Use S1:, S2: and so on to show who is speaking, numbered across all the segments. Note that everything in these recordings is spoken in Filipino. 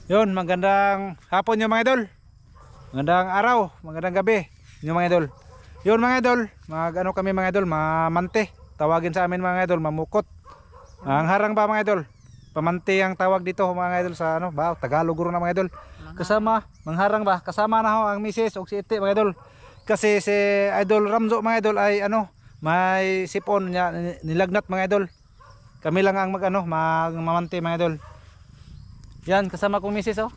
S1: Yun, magandang hapon yung mga idol. Magandang araw, magandang gabi yung mga idol. Yun mga idol, ano kami mga idol, mamante. Tawagin sa amin mga idol, mamukot. Ang harang ba mga idol? Pamante ang tawag dito mga idol sa ano, ba, Tagalog ro na mga idol. Kasama, mangharang ba? Kasama na ho ang misis o si Iti mga idol. Kasi si Idol Ramzo mga idol ay ano, may sipon niya nilagnat mga idol. Kami lang ang mamante mga idol. Yan, kasama kong misis oh.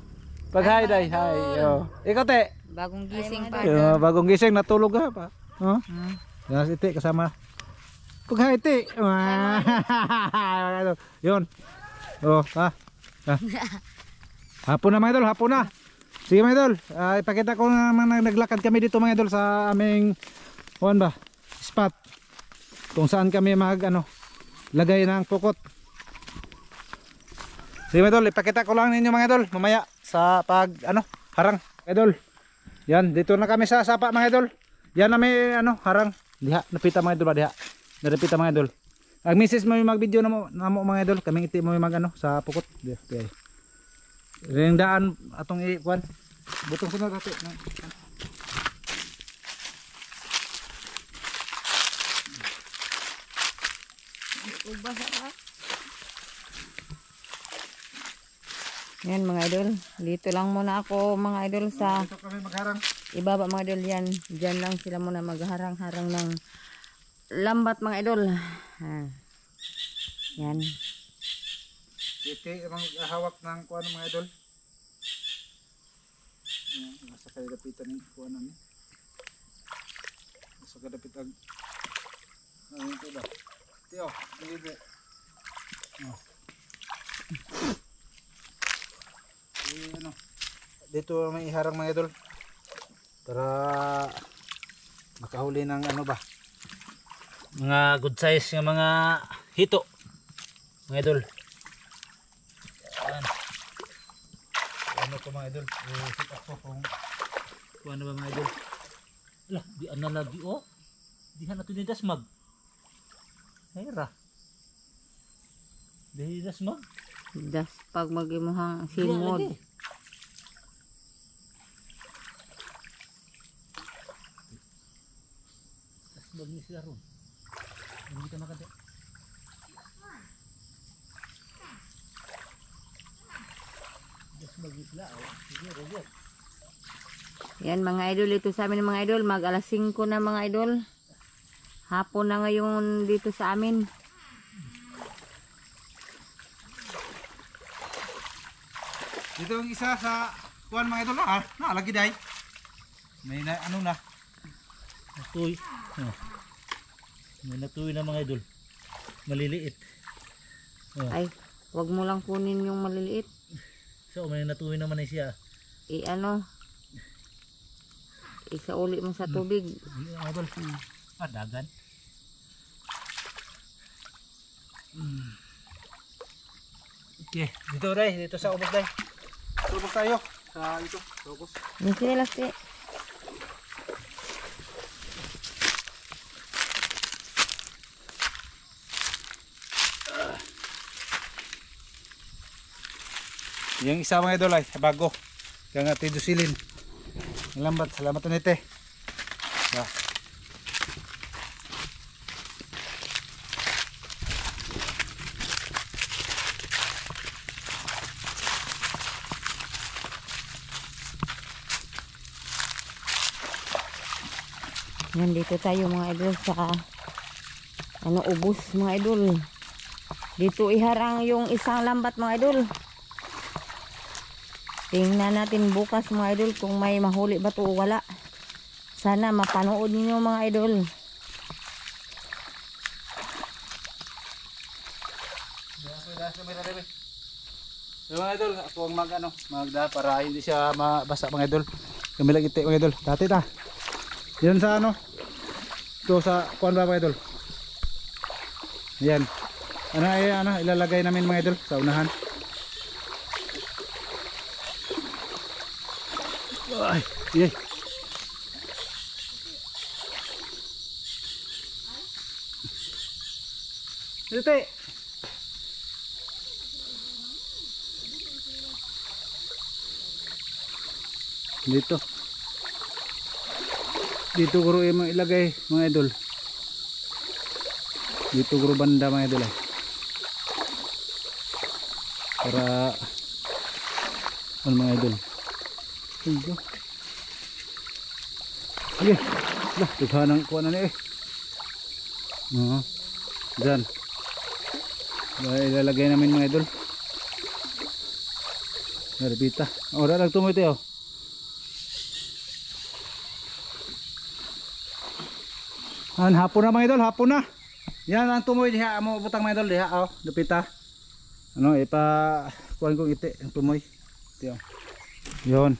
S1: Pag hi day, hi. Yo. Ikaw te.
S2: Bagong gising pa.
S1: Bagong gising natulog ka pa. Oh. Yan si Te kasama. Pag hi Te. Yun. Oh, ha. Hapon na mga idol, hapon na. Sige mga idol, ipakita ko naman naglakad kami dito mga idol sa aming spot. Kung saan kami lagay ng pukot. Sige mga idol, ipakita ko lang ninyo mga idol mamaya sa harang idol. Yan, dito na kami sa sapa mga idol. Yan na may harang. Diha, napita mga idol ba diha. Narapita mga idol. Ang misis mo yung mag-video na mo mga idol, kaming iti mo yung sa pukot. Diha, diha. Ring daan atong ikuan. Butong sunod ate.
S2: Yan mga idol, dito lang muna ako mga idol sa
S1: Dito kami magharang.
S2: ibaba mga idol yan. Diyan lang sila muna magharang-harang ng lambat mga idol. Yan.
S1: Iti ang hawak ng kuan mga idol. Nasa kadapitan ng kuan namin. Nasa kadapitan. Ito ba? Tiyo, dito. Dito may iharang mga idol para makahuli ng mga good size ng mga hito mga idol. Ko mga idol, sit up ko kung ano ba mga idol. Ala, di ana lagi oh. Diha na to ni dasmag. Hera. Di dasmag.
S2: Das pag magimuhang simod.
S1: Dasmag ni sila ron. Hindi ka makada. Dasmag ni sila oh. Sige, sige.
S2: Yan mga idol, ito sa amin mga idol, mag alas 5 na mga idol. Hapon na ngayon dito sa amin.
S1: Dito ang isa sa kuan mga idol lagi day. May na natuy. May natuy na mga idol. Maliliit.
S2: Ay, wag mo lang kunin yung maliliit.
S1: So may natuy naman ay siya.
S2: Isauli mo sa tubig.
S1: Idol. Dagan. Okay, dito sa ubos day. Ubos tayo sa ito, sa ubos.
S2: Sige last
S1: Yung isa mga idol ay bago. Kaya nga tidusilin. Lambat, salamat na ite.
S2: Yan, dito tayo mga idol sa ubos mga idol. Dito iharang yung isang lambat mga idol. Tingnan natin bukas mga idol kung may mahuli ba to o wala. Sana mapanood niyo mga idol.
S1: Mga idol, ako ang magda para hindi siya mabasa mga idol. Kami lang iti mga idol. Dati ta. Yan sa ito sa kuan ba mga idol. Yan. Ilalagay namin mga idol sa unahan. Ay, yay. Dito. Dito. Dito guro yung mga ilagay mga idol. Dito guro banda mga idol. Para ano mga idol. Ito. Sige. Lah, tuhanang kuha na niya eh. Diyan. Ilalagay namin mga idol. Narbita. Ora lang tumoy tayo. Hapon na mga idol, hapon na. Yan ang tumoy diha amo butang mga idol diha oh, dapita. Ano ipa kuan kong iti ang tumoy. Tiyo. Yon.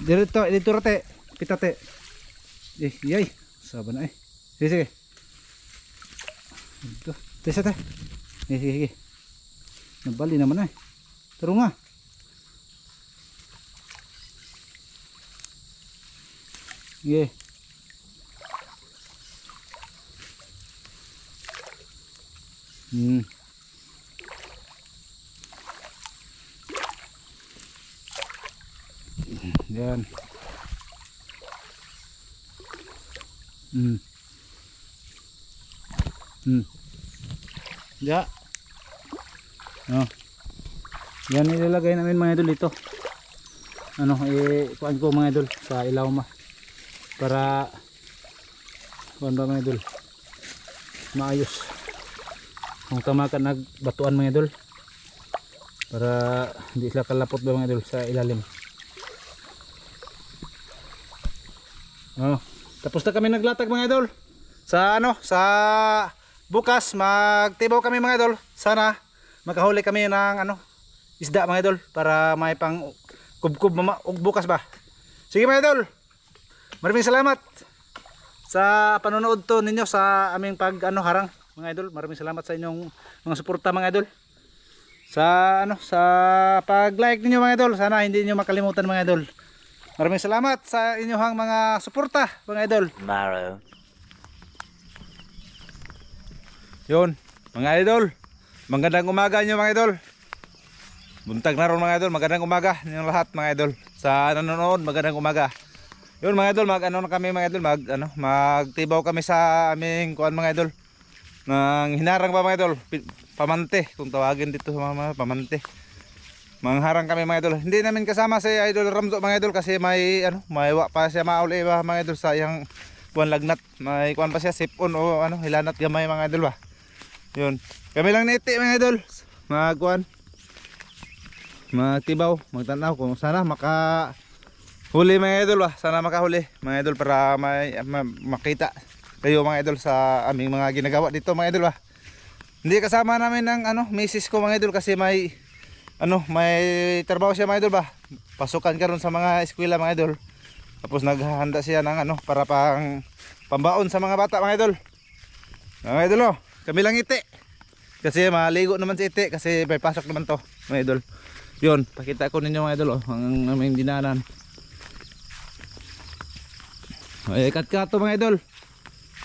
S1: Dito rate, pitate. Yay. Saban na eh. Sige. Ito. Tesa te. Sige. Nabali naman eh. Taro nga. Sige. Yan. Ya. Oh. Yan ilalagay namin mga idol dito. Ano kuan ko mga idol sa ilaw ma. Para kuan ba mga idol. Maayos. Kung tama ka nagbatuan mga idol. Para hindi sila kalapot ba mga idol sa ilalim. Oh, tapos na kami naglatag mga idol. Sa bukas magtibaw kami mga idol. Sana makahuli kami ng isda mga idol para may pang kubkub bukas ba. Sige mga idol. Maraming salamat sa panonood to ninyo sa aming harang mga idol. Maraming salamat sa inyong mga suporta mga idol. Sa pag-like ninyo mga idol. Sana hindi niyo makalimutan mga idol. Maraming salamat sa inyong mga suporta mga idol.
S3: Tomorrow.
S1: Yun mga idol, magandang umaga nyo mga idol. Buntag na ron mga idol, magandang umaga ninyong lahat mga idol. Sa nanonood, magandang umaga. Yun mga idol, na kami mga idol, magtibaw kami sa aming kuan mga idol. Nang hinarang ba mga idol, pamante kung tawagin dito sa mga pamante. Mangharang kami mga idol. Hindi namin kasama si Idol Ramzo mga idol kasi may wa pa siya mauli ba mga idol sa iyang kuan lagnat. May kuan pa siya sipon o hilanat gamay mga idol ba. Yun. Kami lang niti mga idol. Magkuan. Magtibaw, magtanaw kung sana makahuli mga idol ba. Sana makahuli mga idol para makita kayo mga idol sa aming mga ginagawa dito mga idol ba. Hindi kasama namin ng misis ko mga idol kasi may trabaho siya mga idol ba. Pasukan karon sa mga eskwela mga idol. Tapos naghahanda siya ng para pambaon sa mga bata mga idol. Mga idol oh, kami lang iti. Kasi maligo naman si iti kasi may pasok naman to mga idol. Yun, pakita ko ninyo mga idol oh, ang aming dinanan. Ay kat-kat to mga idol.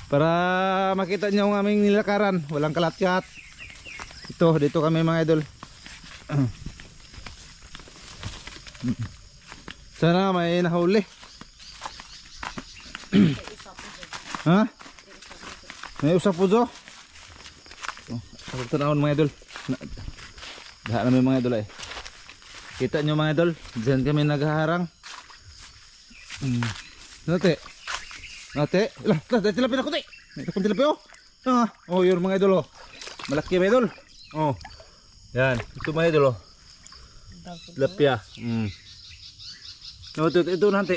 S1: Para makita niyo ang aming nilakaran, walang kalat-kat. Dito kami mga idol. Sana may nahuli. Ha? May usapuzo. Ako tanawon mga idol. Daha namin mga idol eh. Kita nyo mga idol, diyan kami naghaharang. Nate. Lah, tilapia ako te. Ito kung tilapia oh. Oh, yun mga idol oh. Malaki mga idol. Oh. Yan, ito mga idol oh. Tilapia. Ito nanti.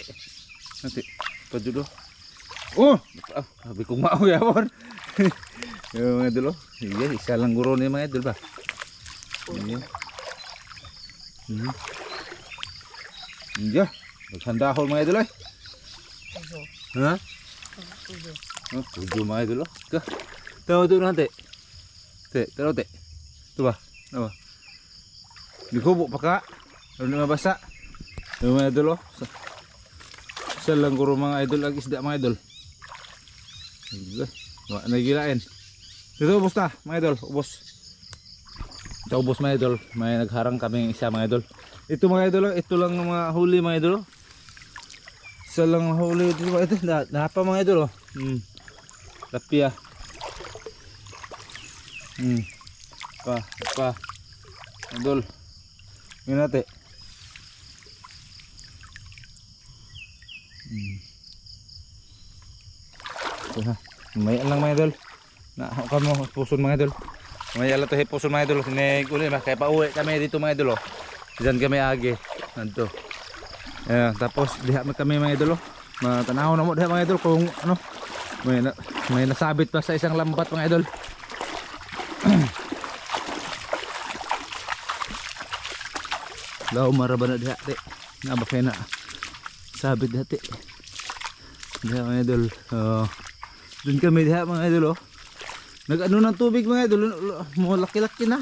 S1: Nanti. Pajudo. Oh, sabi kong mao yapon. Yung mga idol oh. Iya, isa lang guro ni mga idol ba. Iya. Iya, maghanda-hol mga idol eh. Ha? Oh, pujo mga idol oh. Tahu tu nanti. Tahu te. Tu ba? Apa? Dikubuk paka. Lalu mabasa. Yung mga idol oh. Isa lang guro mga idol ag isda mga idol. Wala nagilain. Dito ubos na mga idol, ubos. Taubos mga idol, may nagharang kami isa mga idol. Ito mga idol, ito lang ang mga huli mga idol. Isa lang ang huli ito mga idol. Napa mga idol oh. Lapia. Pa. Idol. Yun natin. May lang mga idol. Nakakan mo puson mga idol. May ala to hipuson mga idol. Sinig uli kaya pa uwi kami dito mga idol oh. Diyan kami agi. Nanto. Tapos diha kami mga idol oh. Matanaw na mo diha mga idol kung ano. May nasabit pa sa isang lambat mga idol. Daw maraba na diha te. Nabakay na. Sabit dati. Diha mga idol. Doon kami diha mga idol oh. Nag-ano ng tubig mga idol. Mga laki-laki na.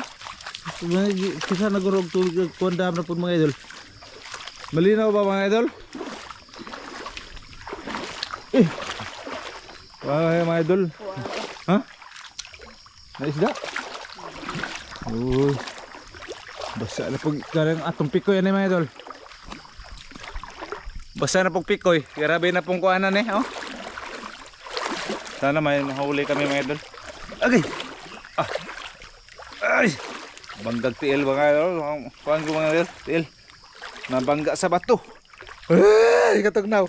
S1: Kisa nagurog tubig. Kuandam na po mga idol. Malinaw ba mga idol? Mga idol. Ha? Naisda? Uy. Basa na pag karang atong pikoy yan mga idol. Basa na pag pikoy. Grabe na pong kuhanan oh. Sana may mahuli kami mga idol. Okay. Ay. Banggag tiil mga idol. Kuhan ko mga idol. Tiil. Nabangga sa bato. Ay, katugnaw.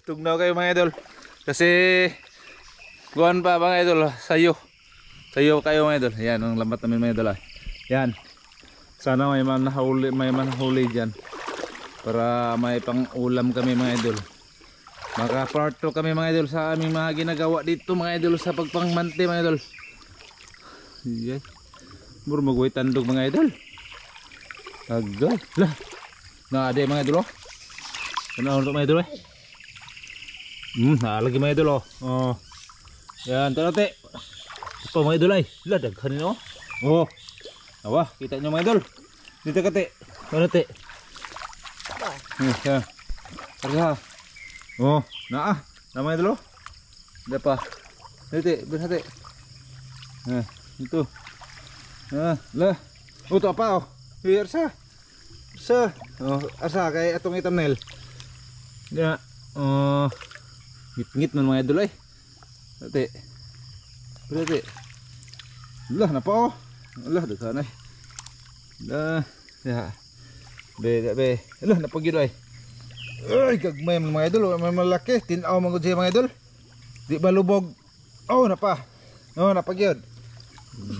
S1: Tugnaw kayo mga idol. Kasi kuhan pa mga idol. Sayo kayo mga idol. Yan ang lambat namin mga idol. Yan. Sana may manahuli dyan. Para may pang ulam kami mga idol. Maka-part 2 kami mga idol sa aming mga ginagawa dito mga idol sa pagpangmante mga idol. Yes. Muro magway tandog mga idol. Agay. Lah. Nah, ada mga idol oh. Ano untuk mga idol eh? Lagi mga idol oh. Oh. Yan, tanote. Apa mga idol ay? Lah daghan ni oh. Oh. Awa, kita nyo mga idol. Dito kate. Tanote. Ya. Terus oh, nah namanya dulu. Ada apa? Hati, berhati. Itu. Lah. Oh, itu apa oh? Biar sa. Oh, asa kayak atong itam nail. Ya. Oh. Ngit-ngit man mga idol ay. Hati. Berhati. Lah, napa oh? Lah, daghan ay. Lah, ya. Be. Lah, napa gyud ay? Ay, kagmay mga idol, may malaki, tinaw man gud siya mga idol. Di ba lubog? Oh, napa. Oh, napagyod.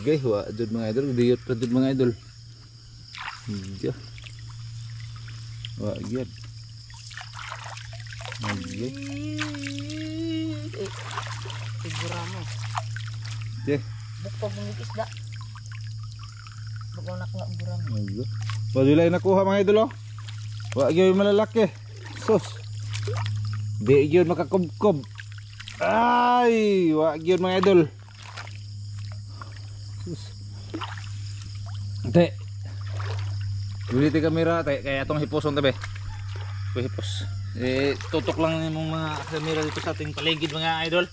S1: Gay, wa jud mga idol, diyot pa jud mga idol. Diya. Wa gyud. Okay.
S2: Sigura mo.
S1: Diya.
S2: Bukpag mong isda. Bukaw na nga buram.
S1: Ayun. Wala nakuha mga idol oh. Wa gyud malalaki. Sus. Di gyud makakubkob. Ay, wa gyud mga idol. Sus. Te. Dili ti kamera te kaya atong hiposon tabi. Hipos. Tutok lang yung mga kamera dito sa ating paligid mga idol.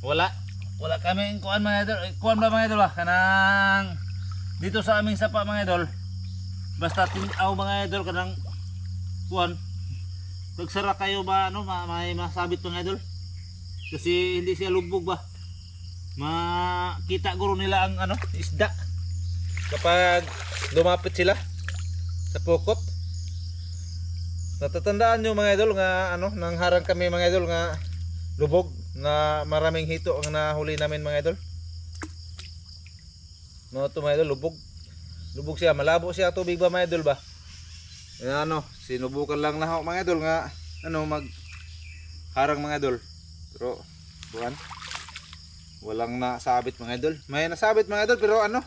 S1: Wala kami kuan mga idol. Kuan ba mga idol ba? Kanang dito sa aming sapa mga idol. Basta tinaw mga idol kanang kuan. Nagsara kayo ba ano may masabit mga idol? Kasi hindi siya lubog ba? Makita guro nila ang ano, isda. Kapag lumapit sila sa pokot. Natatandaan nyo mga idol nga ano, nang harang kami mga idol nga lubog na maraming hito ang nahuli namin mga idol. No to mga idol, lubog siya, malabo siya tubig ba mga idol ba? Ano, sinubukan lang na mga idol nga ano mag harang mga idol. Pero buwan walang nasabit mga idol. May nasabit mga idol pero ano?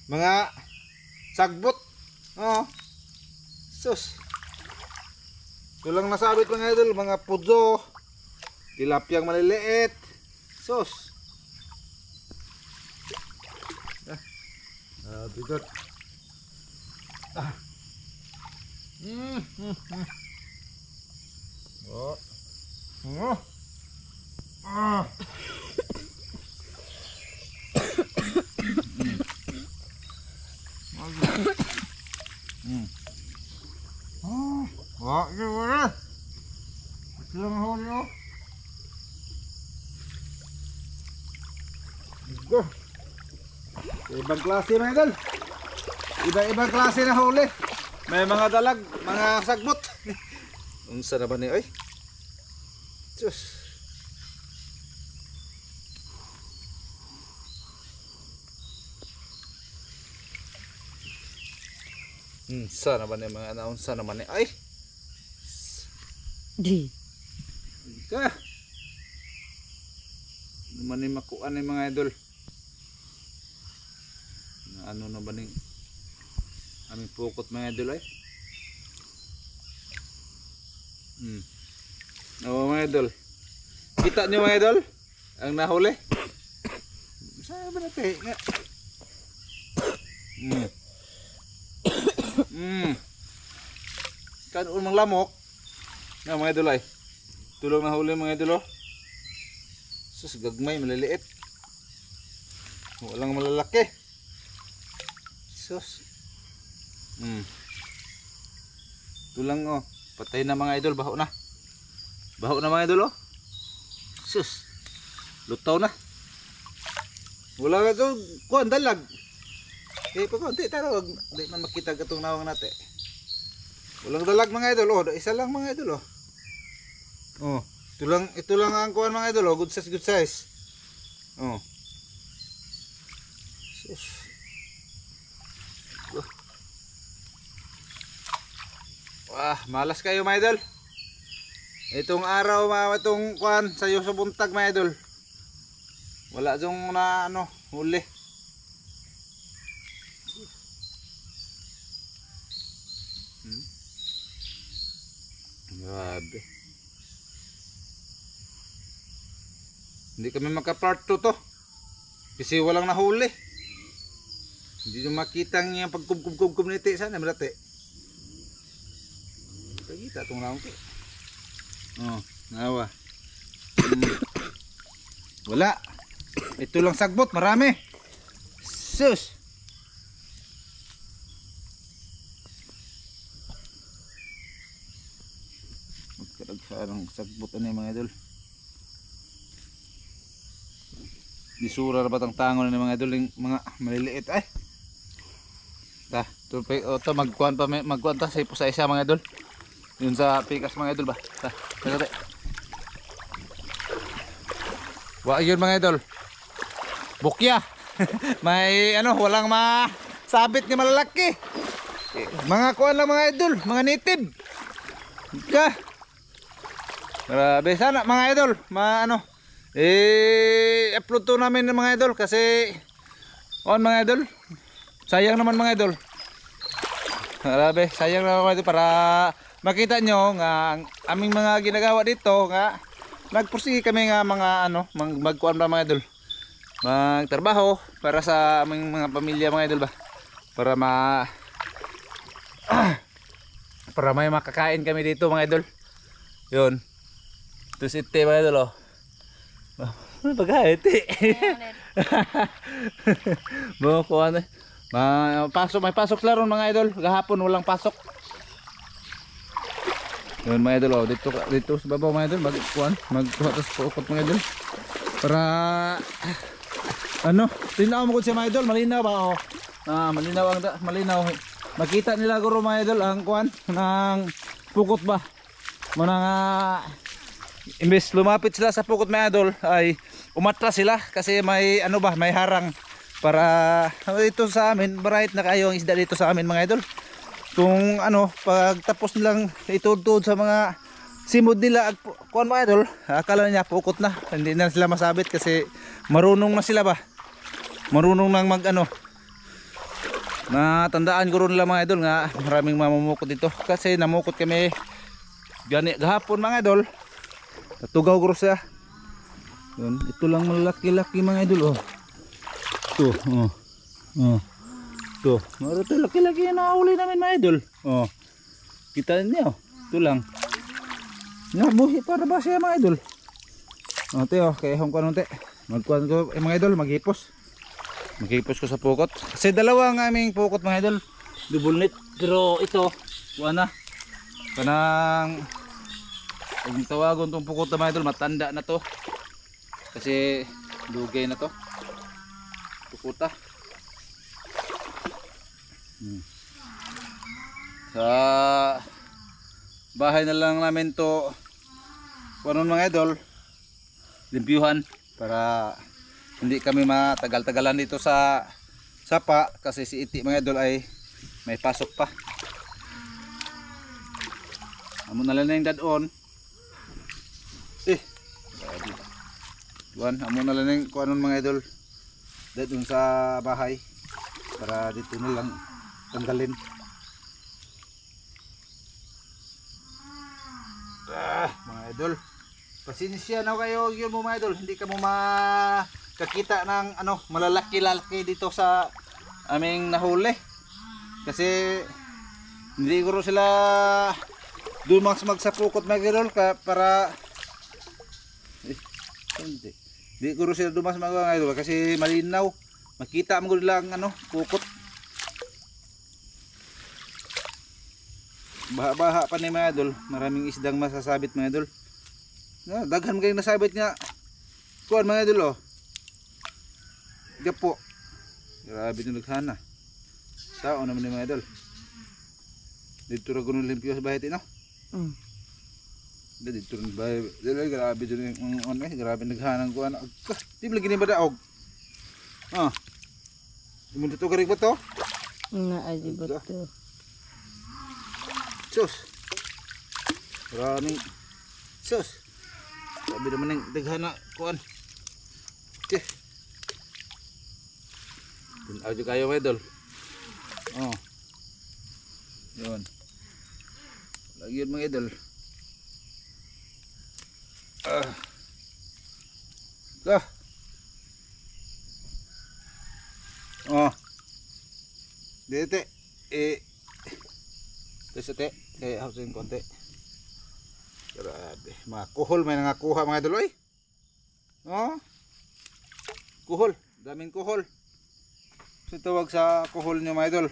S1: Mga sagbot. Oh. Sus. Walang nasabit mga idol, mga pudzo. Tilapyang maliliit. Sus. Bigot. Oh. Wah, gimana? Lang huli oh. Go. Ibang klase mga idol. Iba-ibang klase na huli. May mga dalag, mga sagbot. Unsa na ba ni oy? Diyos. Sana ba ni mga anaunsa naman ni ay.
S2: Di.
S1: Ka. Naman ni makuan ni mga idol. Na ano na ba ni aming pukot mga idol ay. Oo mga idol. Kita nyo mga idol ang nahuli. Saan ba natin nga? Kanon mang lamok na mga idol ay. Tulong na huli mga idol oh. Sus gagmay maliliit. Walang malalaki. Sus. Tulang oh. Patay na mga idol, baho na. Baho na mga idol oh. Sus. Lutaw na. Wala ka to kuan dalag. Eh pa konti taro di man makita katong nawang nate. Walang dalag mga idol oh, isa lang mga idol oh. Oh, ito lang ang kuan mga idol oh, good size. Oh. Sus. Wah, malas kayo mga idol. Itong araw itong kuan sayo sa buntag mga idol. Wala jong na ano, huli. Grabe. Hindi kami maka-part 2 to. Kasi walang nahuli. Hindi nyo makita ang pagkub-kub-kub niti sana berarti. Kita itong naong to. Oh, nawa. Wala. Ito lang sagbot, marami. Sus. Magkarag-sarang sagbot ano mga idol. Disura na batang tangon na mga idol, yung mga maliliit ay. Ta, to magkuhan pa magkuhan ta sa isa mga idol. Yun sa pikas mga idol ba. Ta, dali. Wa yun mga idol. Bukya. May ano, walang masabit ni malalaki. Mga kuhan lang mga idol, mga native. Ka. Grabe sana mga idol, upload to namin mga idol kasi mga idol. Sayang naman mga idol. Grabe, sayang naman mga idol para makita nyo nga ang aming mga ginagawa dito nga nagpursige kami nga mga magkuan ba mga idol. Magtrabaho para sa aming mga pamilya mga idol ba. Para para may makakain kami dito mga idol. Yun. Terus ite mga idol oh. Ano pagkain ite? Mo ko ano. May pasok laron mga idol. Gahapon walang pasok. Yun mga idol oh. Dito sa babaw mga idol magkuha tas pukot mga idol. Para tinaw mo ko siya mga idol, malinaw ba oh. Malinaw. Makita nila guro mga idol ang kuan ng pukot ba. Muna nga imbes lumapit sila sa pukot mga idol ay umatras sila kasi may may harang para dito sa amin. Bright na kayo ang isda dito sa amin mga idol. Kung pag tapos nilang itudtod sa mga simod nila kuan mga idol, akala niya pukot na, hindi na sila masabit kasi marunong na sila ba. Marunong nang natandaan ko rin nila mga idol nga maraming mamumukot dito kasi namukot kami gani gahapon mga idol. Natugaw ko siya. Yun, ito lang malaki-laki mga idol oh. Ito, Ito, ito laki-laki na nahuli namin mga idol. Oh. Kita niyo, ito lang. Nabuhi para ba siya mga idol? Te kaya hong kanunte. Magkuhan ko mga idol, maghipos. Makipos ko sa pukot. Kasi dalawa ang aming pukot mga idol. Double net. Pero ito, wala na. Kanang kung tawagon tong pukot na mga idol, matanda na to. Kasi dugay na to. Pukuta. Sa bahay na lang namin to kuno mga idol, limpyuhan para hindi kami matagal-tagalan dito sa sapa kasi si Iti mga idol ay may pasok pa. Amo na lang na yung dadon. Buwan, amo na lang yung kuanon mga idol dadon sa bahay para dito na lang tanggalin. Mga idol, pasensya na kayo yun mo mga idol, hindi ka mo makakita ng ano malalaki-lalaki dito sa aming nahuli kasi hindi ko sila dumags magsapukot mga idol para hindi ko sila dumags mga idol kasi malinaw makita mo lang ano pukot. Baha-baha pa ni mga idol, maraming isdang masasabit mga idol. Daghan kayong nasabit nga kuan mga idol oh. Gapo. Grabe yung naghana. Sao naman ni mga idol. Dito ra gunung limpyo sa bahay tino. Dito rin bahay. Dito grabe dito yung on grabe naghanang kuan. Di lagi ni badaog. Imun dito garing ba to?
S2: Naaji ba to?
S1: Sus. Maraming sus. Sabi naman ng daghana kuan. Okay. Tinaw dyan kayo mga idol. Yun. Lagi yun mga idol. Dito Tesete, hapsin konti. Grabe, mga kuhol may nangakuha mga idol oy. Kuhol, daming kuhol. So tawag sa kuhol nyo mga idol.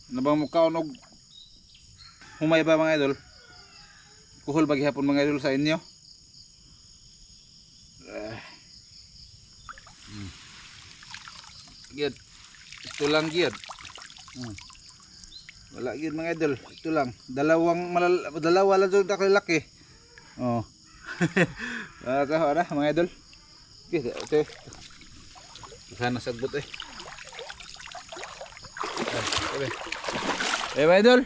S1: Ano bang mukhaon og humay ba mga idol? Kuhol ba gihapon mga idol sa inyo? Giyad. Ito lang giyad. Wala yun mga idol, ito lang. Dalawa lang doon laki. Wala mga idol. Okay. Sana sagbot eh. Mga idol.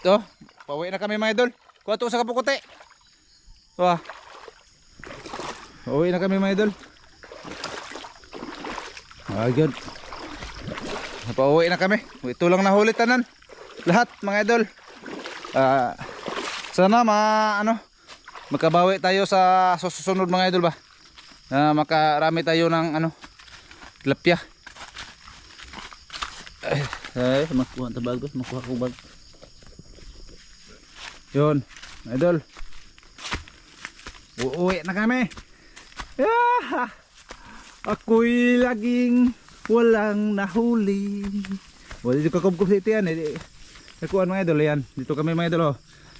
S1: Ito, pauwi na kami mga idol. Kuha ito sa kapukote. Pauwi na kami mga idol. Good. Pauwi na kami. Ito lang nahuli tanan. Lahat mga idol. Sana makabawi tayo sa susunod mga idol ba. Makarami tayo ng tilapia. Ay, makuha ta bago, makuha ko bag. Yun, mga idol. Uuwi na kami. Ako'y laging walang nahuli. Wala dito kakubkob sa itiyan nakuhaan mga idol yan. Dito kami mga idol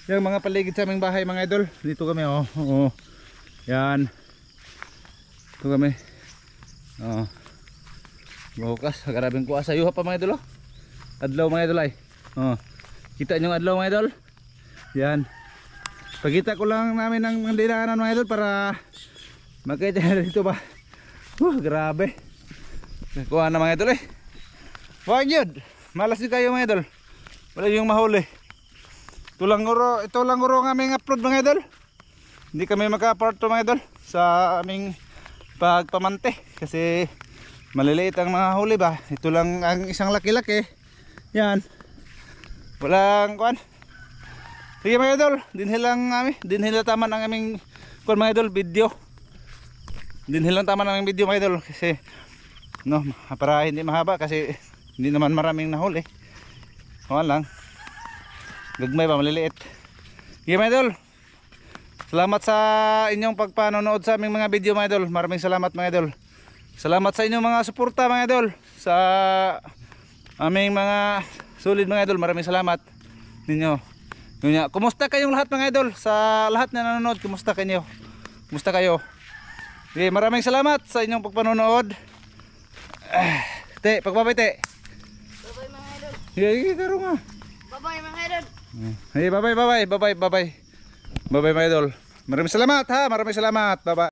S1: yung mga paligid sa aming bahay mga idol. Dito kami yan. Dito kami bukas karabing kuha sa yuha pa mga idol adlaw mga idol ay kita nyo adlaw mga idol yan. Pagkita ko lang namin ng mga dinaanan mga idol para makita dito ba. Grabe kuha na mga idol wag yun malas din kayo mga idol. Wala yung mahuli. Ito lang uro ang aming upload mga idol. Hindi kami maka-part mga idol sa aming pagpamante kasi maliliit ang mga huli ba. Ito lang ang isang laki-laki. Yan. Walang kuan. Sige mga idol, dinhil taman ang aming kuan mga idol video. Dinhil lang taman ang aming video mga idol kasi para hindi mahaba kasi hindi naman maraming nahuli. Lang gagmay pa maliliit. Okay mga idol, salamat sa inyong pagpanonood sa aming mga video mga idol. Maraming salamat mga idol. Salamat sa inyong mga suporta mga idol sa aming mga solid mga idol. Maraming salamat ninyo. Kumusta kayong lahat mga idol? Sa lahat na nanonood, kumusta kayo? Kumusta kayo? Okay, maraming salamat sa inyong pagpanonood. Te, pagbabay te.
S2: Bye-bye mga idol.
S1: Hey, karo nga.
S2: Bye-bye mga idol.
S1: Hey, bye-bye. Bye-bye mga idol. Maraming salamat ha. Maraming salamat. Bye-bye.